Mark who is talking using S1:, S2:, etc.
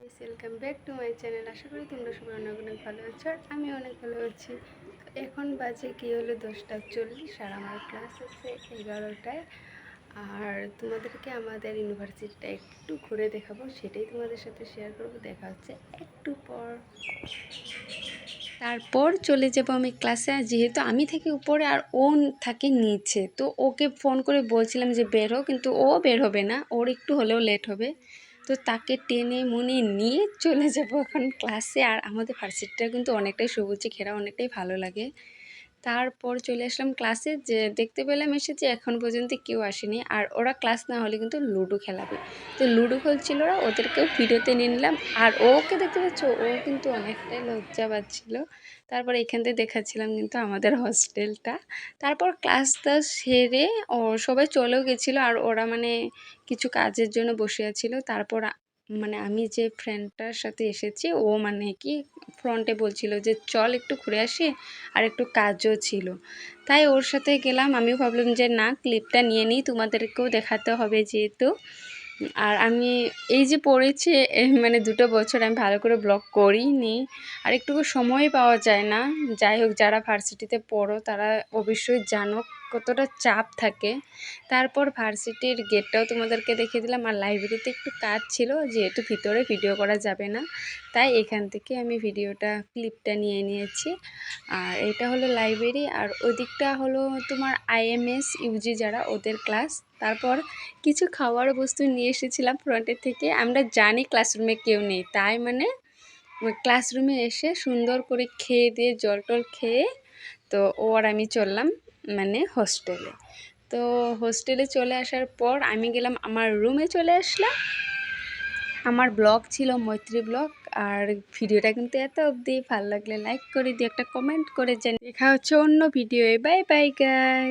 S1: Welcome back to my channel. আশা করি তোমরা সবাই অনেক অনেক ভালো আছো আর আমি অনেক ভালো আছি। এখন বাজে কি হলো 10:40 আর আমার ক্লাস আছে 11টায়। আর তোমাদেরকে আমাদের ইউনিভার্সিটিটা একটু ঘুরে দেখাবো, সেটাই তোমাদের সাথে শেয়ার করবো। দেখা হচ্ছে একটু পর। তারপর চলে যাব আমি ক্লাসে। আর যেহেতু আমি থাকি উপরে আর ও থাকে নিচে, তো ওকে ফোন করে বলছিলাম যে বের হো, কিন্তু ও বের হবে না, ওর একটু হলেও লেট হবে। তো তাকে টেনে মুনে নিয়ে চলে যাব এখন ক্লাসে। আর আমাদের ভার্সিটিটা কিন্তু অনেকটাই সবুজে ঘেরা, অনেকটাই ভালো লাগে। তারপর চলে আসলাম ক্লাসে, যে দেখতে পেলাম এসেছে এখন পর্যন্ত কেউ আসেনি। আর ওরা ক্লাস না হলে কিন্তু লুডো খেলাবে, তো লুডো খেলছিল ওরা, ওদেরকেও ভিডিওতে নিয়ে নিলাম। আর ওকে দেখতে পাচ্ছ, ও কিন্তু অনেকটাই লজ্জা পাচ্ছিল। তারপর এখান থেকে দেখাচ্ছিলাম কিন্তু আমাদের হস্টেলটা। তারপর ক্লাসটা সেরে ও সবাই চলেও গেছিলো, আর ওরা মানে কিছু কাজের জন্য বসে আছিল। তারপর মানে আমি যে ফ্রেন্ডটার সাথে এসেছি, ও মানে কি ফ্রন্টে বলছিল যে চল একটু ঘুরে আসি, আর একটু কাজও ছিল, তাই ওর সাথে গেলাম। আমিও ভাবলাম যে না, ক্লিপটা নিয়ে নিই, তোমাদেরকেও দেখাতে হবে যেহেতু। আর আমি এই যে পড়েছি মানে 2 বছর আমি ভালো করে ব্লগ করিনি, আর একটুকু সময় পাওয়া যায় না। যাই হোক, যারা ভার্সিটিতে পড়ো তারা অবশ্যই জানো কতটা চাপ থাকে। তারপর ভার্সিটির গেটটাও তোমাদেরকে দেখিয়ে দিলাম। আর লাইব্রেরিতে একটু কাজ ছিল, যেহেতু ভিতরে ভিডিও করা যাবে না, তাই এখান থেকে আমি ক্লিপটা নিয়ে নিয়েছি। আর এটা হলো লাইব্রেরি, আর ওদিকটা হলো তোমার IMS UG যারা, ওদের ক্লাস। তারপর কিছু খাওয়ার বস্তু নিয়ে এসেছিলাম ফ্রন্টের থেকে। আমরা জানি ক্লাসরুমে কেউ নেই, তাই মানে ক্লাসরুমে এসে সুন্দর করে খেয়ে দিয়ে জল টল খেয়ে, তো ও আর আমি চললাম মানে হোস্টেলে। তো হোস্টেলে চলে আসার পর আমি গেলাম আমার রুমে, চলে আসলাম। আমার ব্লগ ছিল মৈত্রী ব্লগ। আর ভিডিওটা কিন্তু এত অবধি, ভালো লাগলে লাইক করে দিয়ে একটা কমেন্ট করে জানি। দেখা হচ্ছে অন্য ভিডিওয়ে। Bye bye guys.